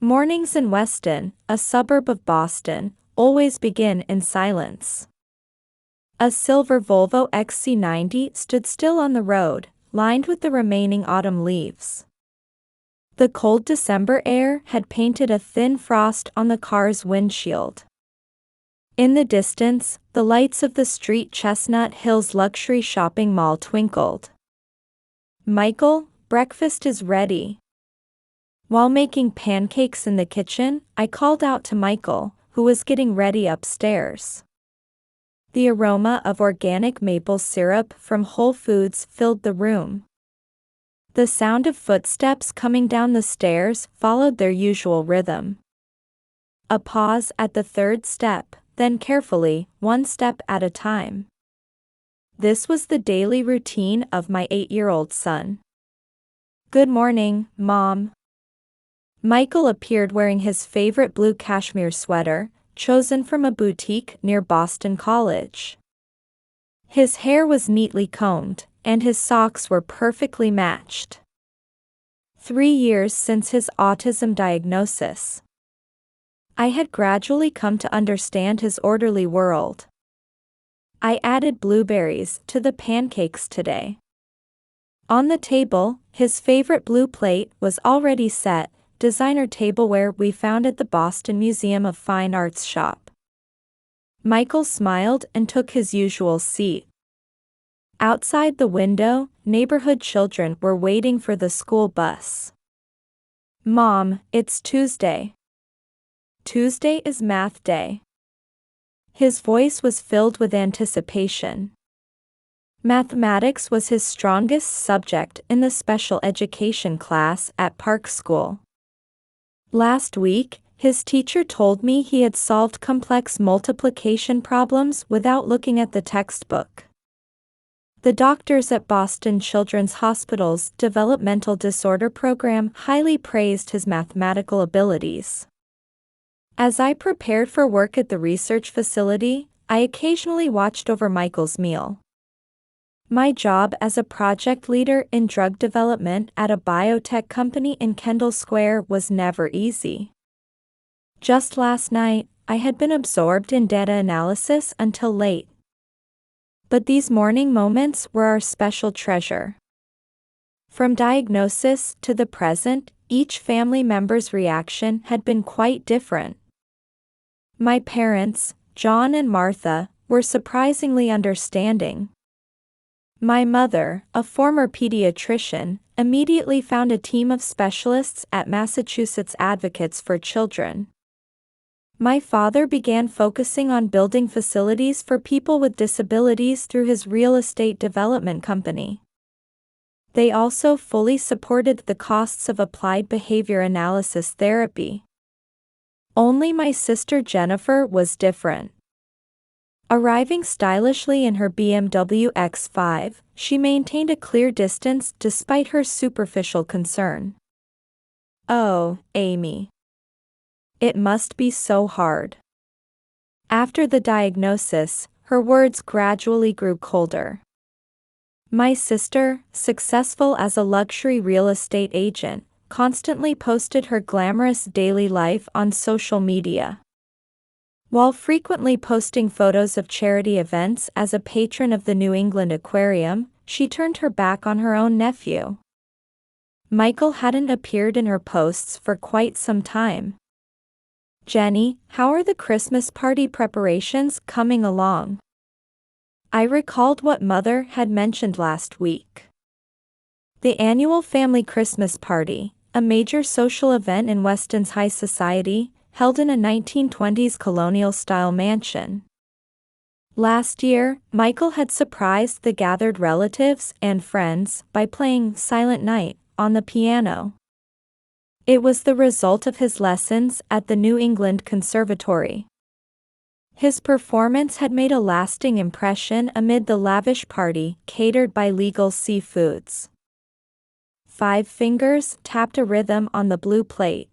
Mornings in Weston, a suburb of Boston, always begin in silence. A silver Volvo XC90 stood still on the road, lined with the remaining autumn leaves. The cold December air had painted a thin frost on the car's windshield. In the distance, the lights of the street Chestnut Hills luxury shopping mall twinkled. "Michael, breakfast is ready." While making pancakes in the kitchen, I called out to Michael, who was getting ready upstairs. The aroma of organic maple syrup from Whole Foods filled the room. The sound of footsteps coming down the stairs followed their usual rhythm. A pause at the third step, then carefully, one step at a time. This was the daily routine of my 8-year-old son. "Good morning, Mom." Michael appeared wearing his favorite blue cashmere sweater, chosen from a boutique near Boston College. His hair was neatly combed, and his socks were perfectly matched. 3 years since his autism diagnosis, I had gradually come to understand his orderly world. I added blueberries to the pancakes today. On the table, his favorite blue plate was already set, designer tableware we found at the Boston Museum of Fine Arts shop. Michael smiled and took his usual seat. Outside the window, neighborhood children were waiting for the school bus. "Mom, it's Tuesday. Tuesday is math day." His voice was filled with anticipation. Mathematics was his strongest subject in the special education class at Park School. Last week, his teacher told me he had solved complex multiplication problems without looking at the textbook. The doctors at Boston Children's Hospital's developmental disorder program highly praised his mathematical abilities. As I prepared for work at the research facility, I occasionally watched over Michael's meal. My job as a project leader in drug development at a biotech company in Kendall Square was never easy. Just last night, I had been absorbed in data analysis until late. But these morning moments were our special treasure. From diagnosis to the present, each family member's reaction had been quite different. My parents, John and Martha, were surprisingly understanding. My mother, a former pediatrician, immediately found a team of specialists at Massachusetts Advocates for Children. My father began focusing on building facilities for people with disabilities through his real estate development company. They also fully supported the costs of applied behavior analysis therapy. Only my sister Jennifer was different. Arriving stylishly in her BMW X5, she maintained a clear distance despite her superficial concern. "Oh, Amy. It must be so hard." After the diagnosis, her words gradually grew colder. My sister, successful as a luxury real estate agent, constantly posted her glamorous daily life on social media. While frequently posting photos of charity events as a patron of the New England Aquarium, she turned her back on her own nephew. Michael hadn't appeared in her posts for quite some time. "Jenny, how are the Christmas party preparations coming along?" I recalled what Mother had mentioned last week. The annual family Christmas party, a major social event in Weston's high society, held in a 1920s colonial-style mansion. Last year, Michael had surprised the gathered relatives and friends by playing Silent Night on the piano. It was the result of his lessons at the New England Conservatory. His performance had made a lasting impression amid the lavish party catered by Legal Seafoods. 5 fingers tapped a rhythm on the blue plate.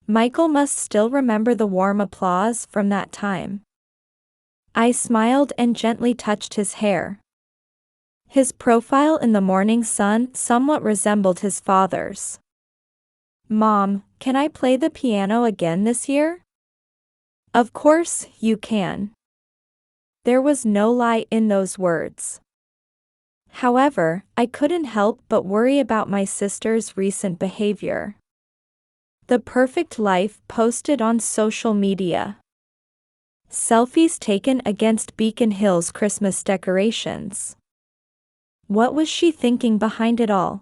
Michael must still remember the warm applause from that time. I smiled and gently touched his hair. His profile in the morning sun somewhat resembled his father's. Mom, can I play the piano again this year? Of course, you can. There was no lie in those words. However, I couldn't help but worry about my sister's recent behavior. The perfect life posted on social media. Selfies taken against Beacon Hill's Christmas decorations. What was she thinking behind it all?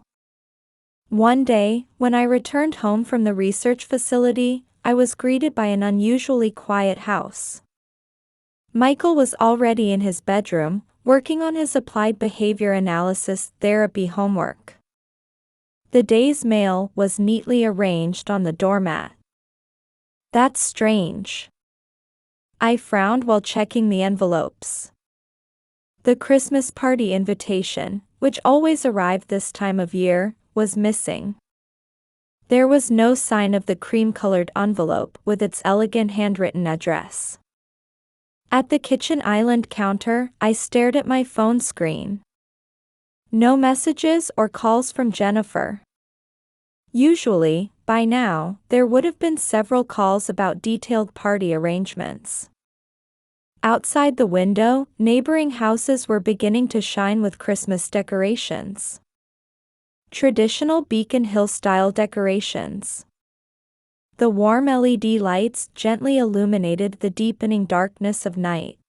One day, when I returned home from the research facility, I was greeted by an unusually quiet house. Michael was already in his bedroom, working on his applied behavior analysis therapy homework. The day's mail was neatly arranged on the doormat. That's strange. I frowned while checking the envelopes. The Christmas party invitation, which always arrived this time of year, was missing. There was no sign of the cream-colored envelope with its elegant handwritten address. At the kitchen island counter, I stared at my phone screen. No messages or calls from Jennifer. Usually, by now, there would have been several calls about detailed party arrangements. Outside the window, neighboring houses were beginning to shine with Christmas decorations. Traditional Beacon Hill-style decorations. The warm LED lights gently illuminated the deepening darkness of night.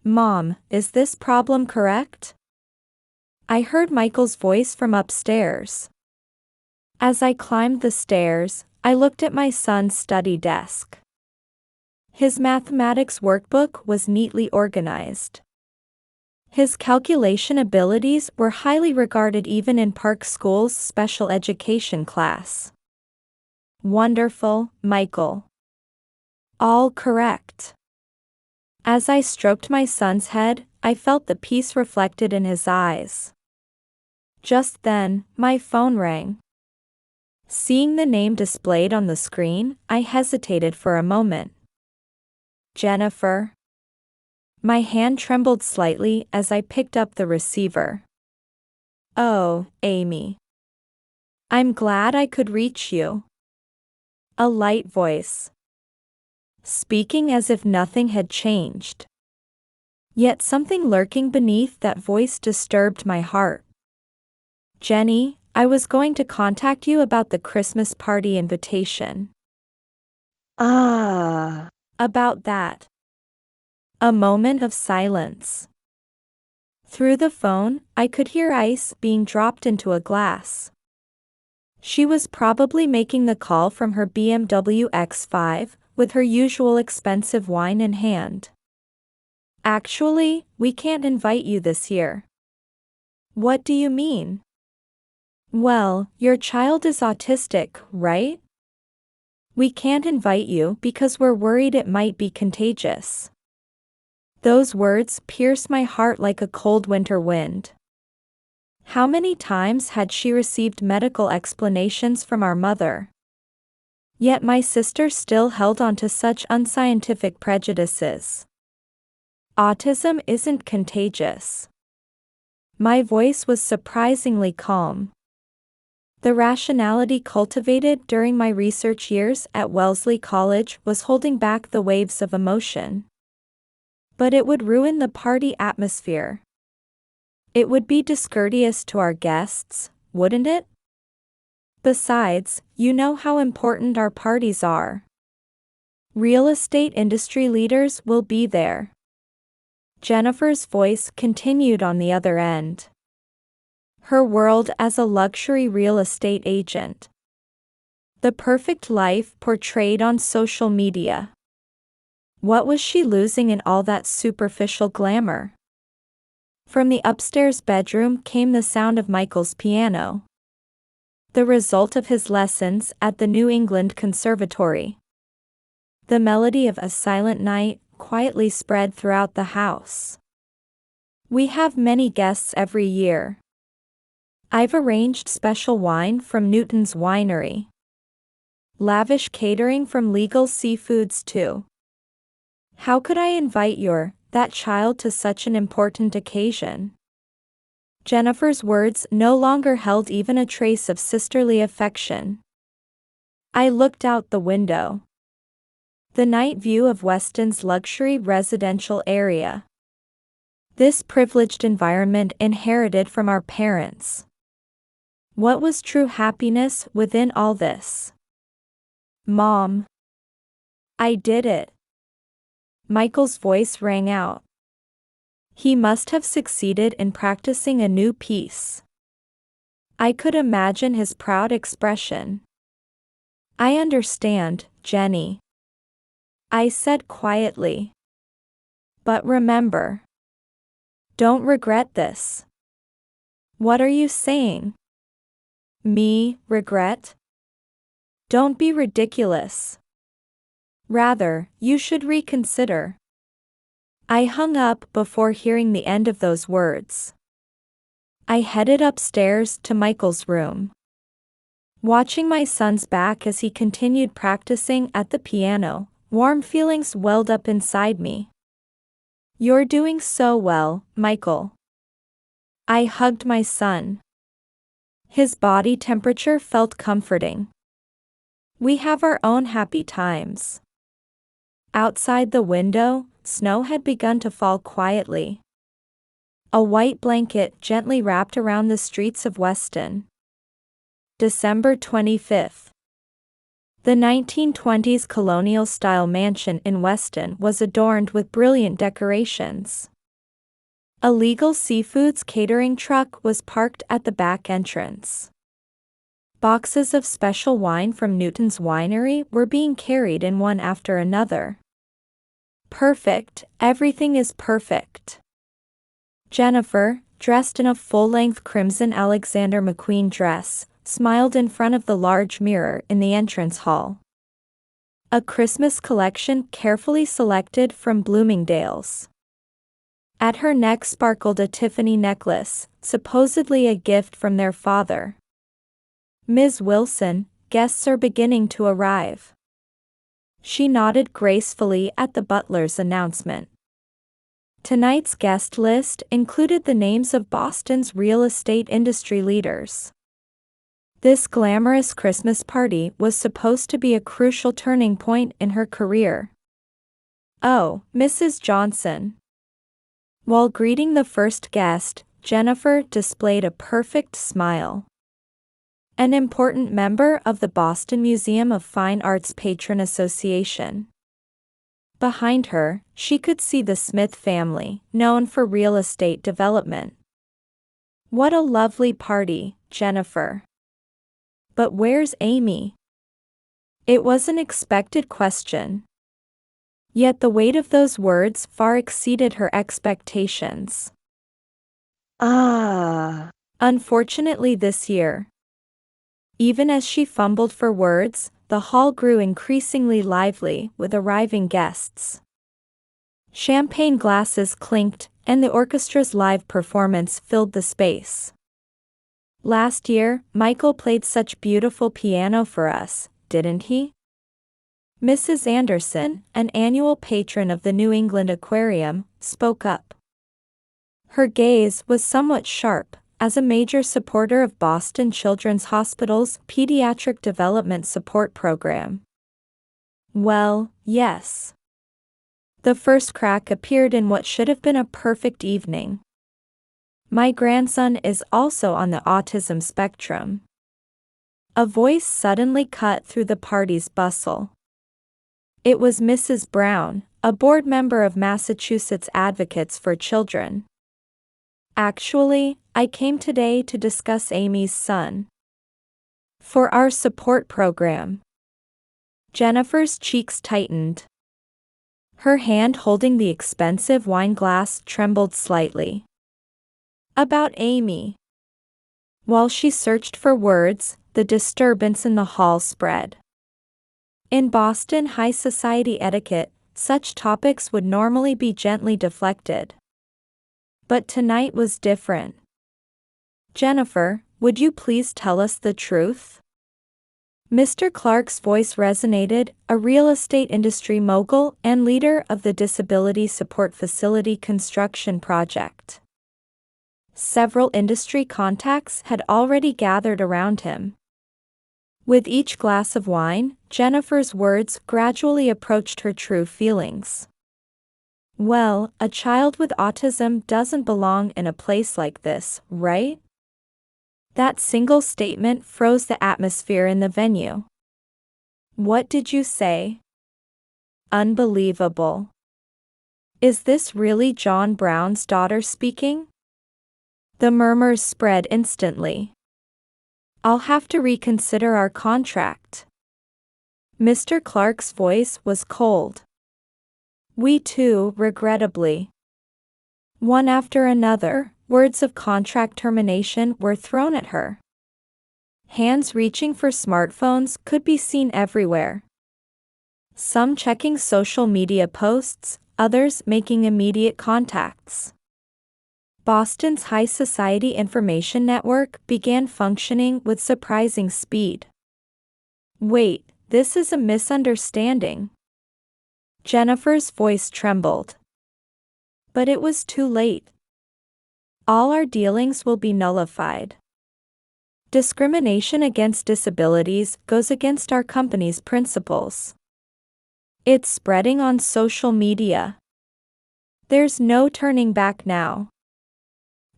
Mom, is this problem correct? I heard Michael's voice from upstairs. As I climbed the stairs, I looked at my son's study desk. His mathematics workbook was neatly organized. His calculation abilities were highly regarded even in Park School's special education class. Wonderful, Michael. All correct. As I stroked my son's head, I felt the peace reflected in his eyes. Just then, my phone rang. Seeing the name displayed on the screen, I hesitated for a moment. Jennifer. My hand trembled slightly as I picked up the receiver. Oh, Amy. I'm glad I could reach you. A light voice. Speaking as if nothing had changed. Yet something lurking beneath that voice disturbed my heart. Jenny, I was going to contact you about the Christmas party invitation. About that. A moment of silence. Through the phone, I could hear ice being dropped into a glass. She was probably making the call from her BMW X5, with her usual expensive wine in hand. Actually, we can't invite you this year. What do you mean? Well, your child is autistic, right? We can't invite you because we're worried it might be contagious. Those words pierced my heart like a cold winter wind. How many times had she received medical explanations from our mother? Yet my sister still held on to such unscientific prejudices. Autism isn't contagious. My voice was surprisingly calm. The rationality cultivated during my research years at Wellesley College was holding back the waves of emotion. But it would ruin the party atmosphere. It would be discourteous to our guests, wouldn't it? Besides, you know how important our parties are. Real estate industry leaders will be there. Jennifer's voice continued on the other end. Her world as a luxury real estate agent. The perfect life portrayed on social media. What was she losing in all that superficial glamour? From the upstairs bedroom came the sound of Michael's piano. The result of his lessons at the New England Conservatory. The melody of A Silent Night quietly spread throughout the house. We have many guests every year. I've arranged special wine from Newton's Winery. Lavish catering from Legal Seafoods too. How could I invite that child to such an important occasion? Jennifer's words no longer held even a trace of sisterly affection. I looked out the window. The night view of Weston's luxury residential area. This privileged environment inherited from our parents. What was true happiness within all this? Mom. I did it. Michael's voice rang out. He must have succeeded in practicing a new piece. I could imagine his proud expression. I understand, Jenny. I said quietly. But remember. Don't regret this. What are you saying? Me, regret? Don't be ridiculous. Rather, you should reconsider. I hung up before hearing the end of those words. I headed upstairs to Michael's room. Watching my son's back as he continued practicing at the piano, warm feelings welled up inside me. You're doing so well, Michael. I hugged my son. His body temperature felt comforting. We have our own happy times. Outside the window, snow had begun to fall quietly. A white blanket gently wrapped around the streets of Weston. December 25th. The 1920s colonial-style mansion in Weston was adorned with brilliant decorations. A legal seafoods catering truck was parked at the back entrance. Boxes of special wine from Newton's winery were being carried in one after another. Perfect, everything is perfect. Jennifer, dressed in a full-length crimson Alexander McQueen dress, smiled in front of the large mirror in the entrance hall. A Christmas collection carefully selected from Bloomingdale's. At her neck sparkled a Tiffany necklace, supposedly a gift from their father. Ms. Wilson, guests are beginning to arrive. She nodded gracefully at the butler's announcement. Tonight's guest list included the names of Boston's real estate industry leaders. This glamorous Christmas party was supposed to be a crucial turning point in her career. Oh, Mrs. Johnson. While greeting the first guest, Jennifer displayed a perfect smile. An important member of the Boston Museum of Fine Arts Patron Association. Behind her, she could see the Smith family, known for real estate development. What a lovely party, Jennifer. But where's Amy? It was an expected question. Yet the weight of those words far exceeded her expectations. Unfortunately this year. Even as she fumbled for words, the hall grew increasingly lively with arriving guests. Champagne glasses clinked, and the orchestra's live performance filled the space. Last year, Michael played such beautiful piano for us, didn't he? Mrs. Anderson, an annual patron of the New England Aquarium, spoke up. Her gaze was somewhat sharp, as a major supporter of Boston Children's Hospital's Pediatric Development Support Program. Well, yes. The first crack appeared in what should have been a perfect evening. My grandson is also on the autism spectrum. A voice suddenly cut through the party's bustle. It was Mrs. Brown, a board member of Massachusetts Advocates for Children. Actually, I came today to discuss Amy's son. For our support program. Jennifer's cheeks tightened. Her hand holding the expensive wine glass trembled slightly. About Amy. While she searched for words, the disturbance in the hall spread. In Boston high society etiquette, such topics would normally be gently deflected. But tonight was different. Jennifer, would you please tell us the truth? Mr. Clark's voice resonated, a real estate industry mogul and leader of the Disability Support Facility construction project. Several industry contacts had already gathered around him. With each glass of wine, Jennifer's words gradually approached her true feelings. Well, a child with autism doesn't belong in a place like this, right? That single statement froze the atmosphere in the venue. What did you say? Unbelievable. Is this really John Brown's daughter speaking? The murmurs spread instantly. I'll have to reconsider our contract. Mr. Clark's voice was cold. We too, regrettably. One after another, words of contract termination were thrown at her. Hands reaching for smartphones could be seen everywhere. Some checking social media posts, others making immediate contacts. Boston's high society information network began functioning with surprising speed. Wait, this is a misunderstanding. Jennifer's voice trembled. But it was too late. All our dealings will be nullified. Discrimination against disabilities goes against our company's principles. It's spreading on social media. There's no turning back now.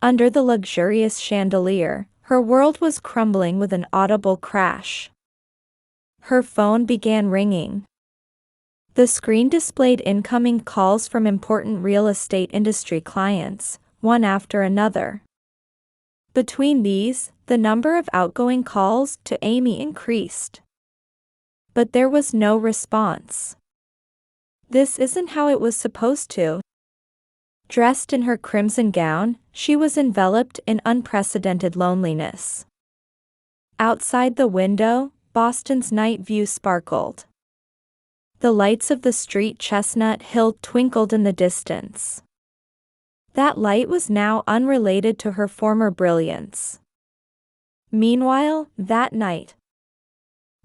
Under the luxurious chandelier, her world was crumbling with an audible crash. Her phone began ringing. The screen displayed incoming calls from important real estate industry clients, one after another. Between these, the number of outgoing calls to Amy increased. But there was no response. This isn't how it was supposed to. Dressed in her crimson gown, she was enveloped in unprecedented loneliness. Outside the window, Boston's night view sparkled. The lights of the street Chestnut Hill twinkled in the distance. That light was now unrelated to her former brilliance. Meanwhile, that night,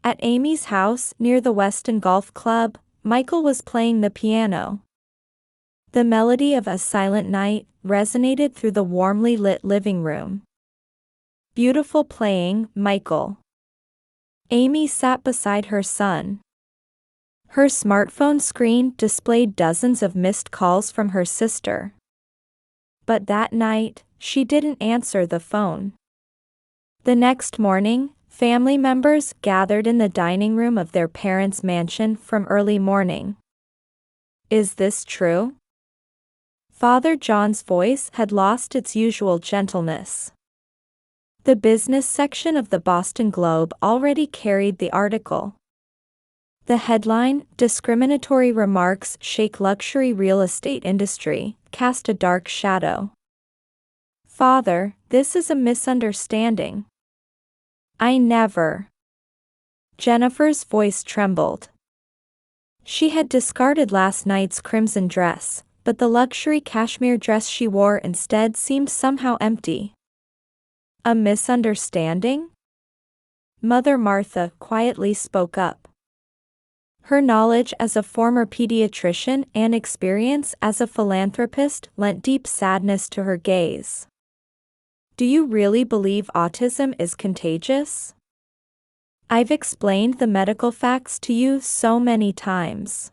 at Amy's house near the Weston Golf Club, Michael was playing the piano. The melody of A Silent Night resonated through the warmly lit living room. Beautiful playing, Michael. Amy sat beside her son. Her smartphone screen displayed dozens of missed calls from her sister. But that night, she didn't answer the phone. The next morning, family members gathered in the dining room of their parents' mansion from early morning. Is this true? Father John's voice had lost its usual gentleness. The business section of the Boston Globe already carried the article. The headline, "Discriminatory Remarks Shake Luxury Real Estate Industry," cast a dark shadow. Father, this is a misunderstanding. I never. Jennifer's voice trembled. She had discarded last night's crimson dress, but the luxury cashmere dress she wore instead seemed somehow empty. A misunderstanding? Mother Martha quietly spoke up. Her knowledge as a former pediatrician and experience as a philanthropist lent deep sadness to her gaze. Do you really believe autism is contagious? I've explained the medical facts to you so many times.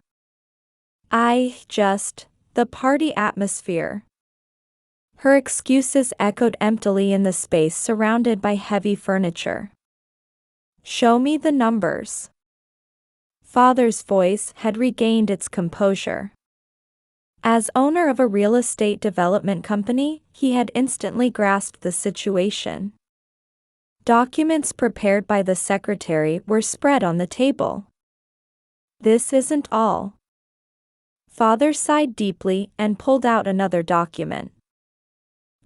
The party atmosphere. Her excuses echoed emptily in the space surrounded by heavy furniture. Show me the numbers. Father's voice had regained its composure. As owner of a real estate development company, he had instantly grasped the situation. Documents prepared by the secretary were spread on the table. This isn't all. Father sighed deeply and pulled out another document.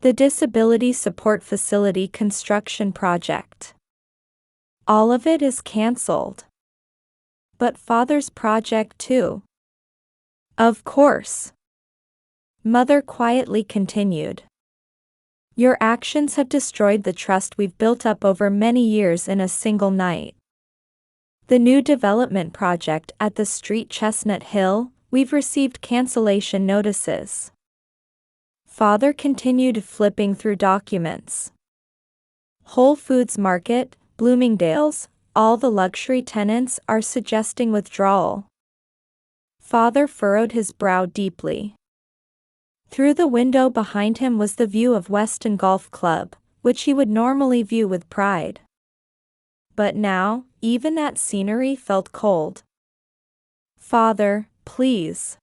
The Disability Support Facility construction project. All of it is cancelled. But Father's project too. Of course. Mother quietly continued. Your actions have destroyed the trust we've built up over many years in a single night. The new development project at the street Chestnut Hill, we've received cancellation notices. Father continued flipping through documents. Whole Foods Market, Bloomingdale's, all the luxury tenants are suggesting withdrawal. Father furrowed his brow deeply. Through the window behind him was the view of Weston Golf Club, which he would normally view with pride. But now, even that scenery felt cold. "Father, please,"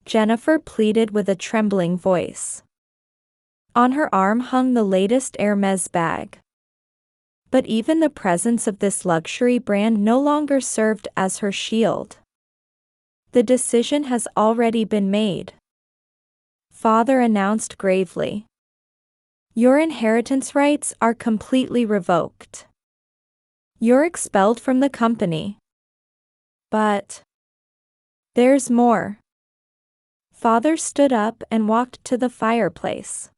Jennifer pleaded with a trembling voice. On her arm hung the latest Hermes bag. But even the presence of this luxury brand no longer served as her shield. "The decision has already been made," Father announced gravely. "Your inheritance rights are completely revoked. You're expelled from the company." "But there's more." Father stood up and walked to the fireplace.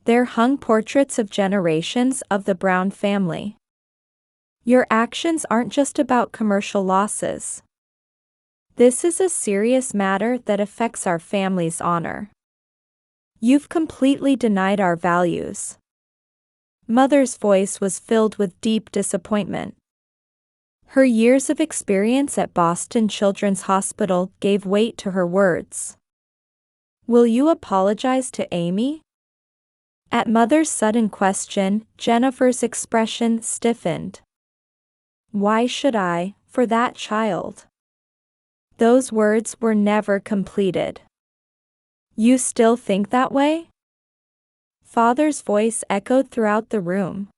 There hung portraits of generations of the Brown family. "Your actions aren't just about commercial losses. This is a serious matter that affects our family's honor. You've completely denied our values." Mother's voice was filled with deep disappointment. Her years of experience at Boston Children's Hospital gave weight to her words. "Will you apologize to Amy?" At Mother's sudden question, Jennifer's expression stiffened. "Why should I, for that child?" Those words were never completed. "You still think that way?" Father's voice echoed throughout the room.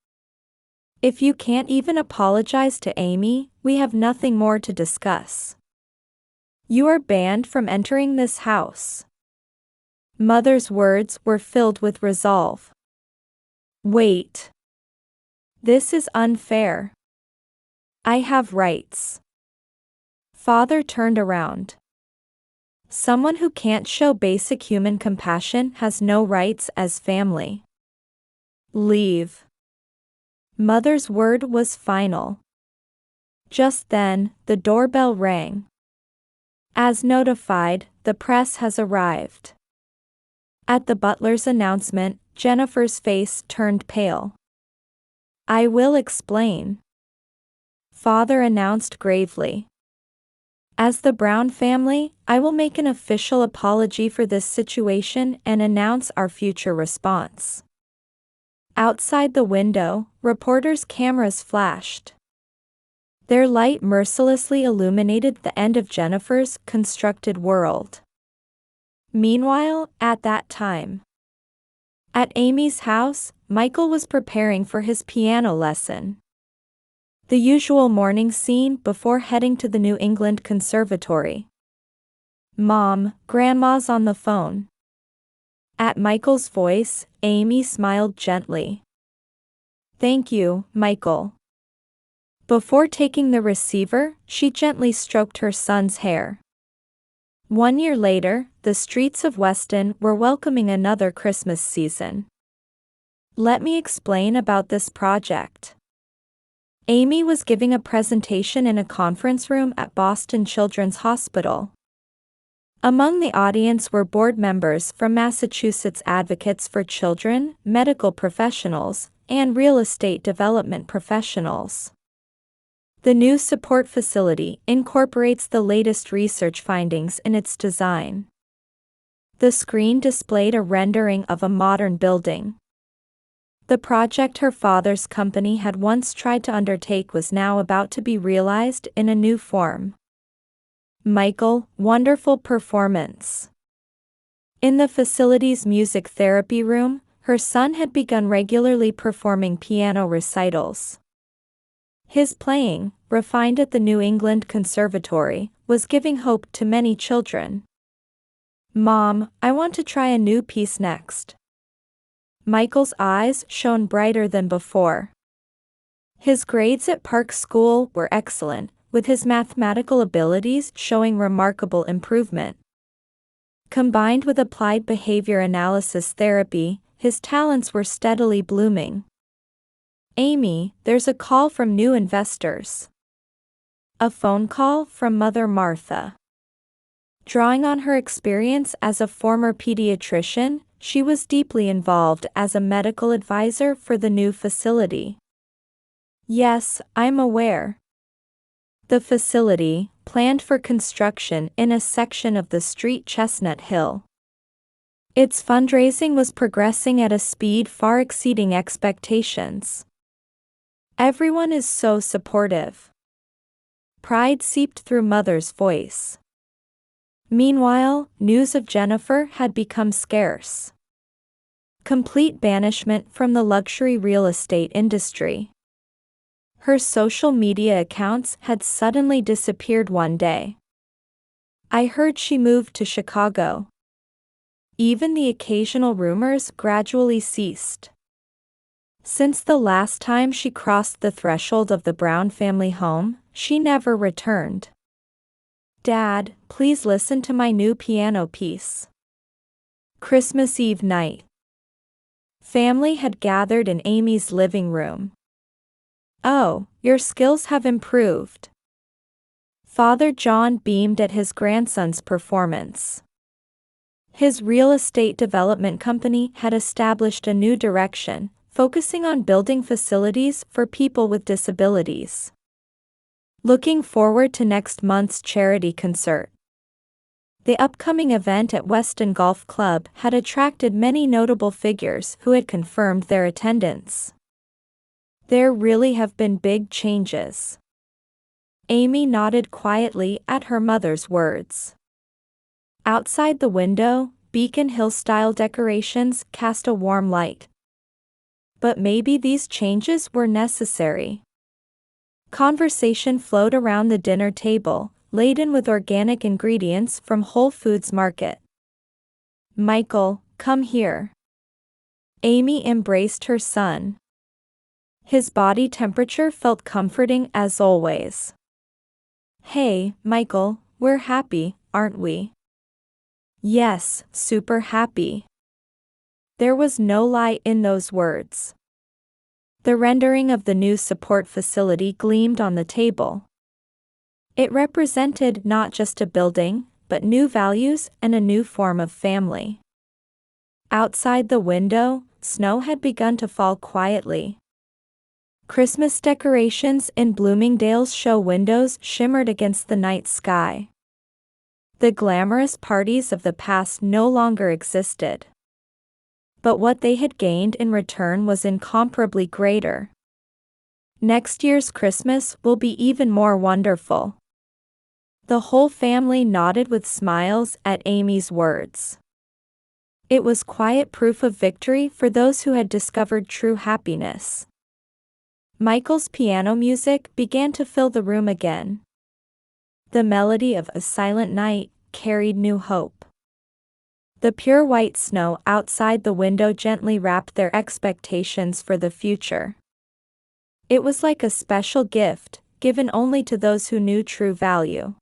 "If you can't even apologize to Amy, we have nothing more to discuss. You are banned from entering this house." Mother's words were filled with resolve. "Wait. This is unfair. I have rights." Father turned around. "Someone who can't show basic human compassion has no rights as family. Leave." Mother's word was final. Just then, the doorbell rang. "As notified, the press has arrived." At the butler's announcement, Jennifer's face turned pale. "I will explain," Father announced gravely. "As the Brown family, I will make an official apology for this situation and announce our future response." Outside the window, reporters' cameras flashed. Their light mercilessly illuminated the end of Jennifer's constructed world. Meanwhile, at that time, at Amy's house, Michael was preparing for his piano lesson. The usual morning scene before heading to the New England Conservatory. "Mom, Grandma's on the phone." At Michael's voice, Amy smiled gently. "Thank you, Michael." Before taking the receiver, she gently stroked her son's hair. 1 year later, the streets of Weston were welcoming another Christmas season. "Let me explain about this project." Amy was giving a presentation in a conference room at Boston Children's Hospital. Among the audience were board members from Massachusetts Advocates for Children, medical professionals, and real estate development professionals. The new support facility incorporates the latest research findings in its design. The screen displayed a rendering of a modern building. The project her father's company had once tried to undertake was now about to be realized in a new form. "Michael, wonderful performance." In the facility's music therapy room, her son had begun regularly performing piano recitals. His playing, refined at the New England Conservatory, was giving hope to many children. "Mom, I want to try a new piece next." Michael's eyes shone brighter than before. His grades at Park School were excellent, with his mathematical abilities showing remarkable improvement. Combined with applied behavior analysis therapy, his talents were steadily blooming. "Amy, there's a call from new investors." A phone call from Mother Martha. Drawing on her experience as a former pediatrician, she was deeply involved as a medical advisor for the new facility. Yes, I'm aware. The facility, planned for construction in a section of the street Chestnut Hill. Its fundraising was progressing at a speed far exceeding expectations. Everyone is so supportive. Pride seeped through Mother's voice. Meanwhile, news of Jennifer had become scarce. Complete banishment from the luxury real estate industry. Her social media accounts had suddenly disappeared one day. I heard she moved to Chicago. Even the occasional rumors gradually ceased. Since the last time she crossed the threshold of the Brown family home, she never returned. Dad, please listen to my new piano piece. Christmas Eve night. Family had gathered in Amy's living room. Oh, your skills have improved. Father John beamed at his grandson's performance. His real estate development company had established a new direction, focusing on building facilities for people with disabilities. Looking forward to next month's charity concert. The upcoming event at Weston Golf Club had attracted many notable figures who had confirmed their attendance. There really have been big changes. Amy nodded quietly at her mother's words. Outside the window, Beacon Hill-style decorations cast a warm light. But maybe these changes were necessary. Conversation flowed around the dinner table, laden with organic ingredients from Whole Foods Market. Michael, come here. Amy embraced her son. His body temperature felt comforting as always. Hey, Michael, we're happy, aren't we? Yes, super happy. There was no lie in those words. The rendering of the new support facility gleamed on the table. It represented not just a building, but new values and a new form of family. Outside the window, snow had begun to fall quietly. Christmas decorations in Bloomingdale's show windows shimmered against the night sky. The glamorous parties of the past no longer existed. But what they had gained in return was incomparably greater. Next year's Christmas will be even more wonderful. The whole family nodded with smiles at Amy's words. It was quiet proof of victory for those who had discovered true happiness. Michael's piano music began to fill the room again. The melody of A Silent Night carried new hope. The pure white snow outside the window gently wrapped their expectations for the future. It was like a special gift, given only to those who knew true value.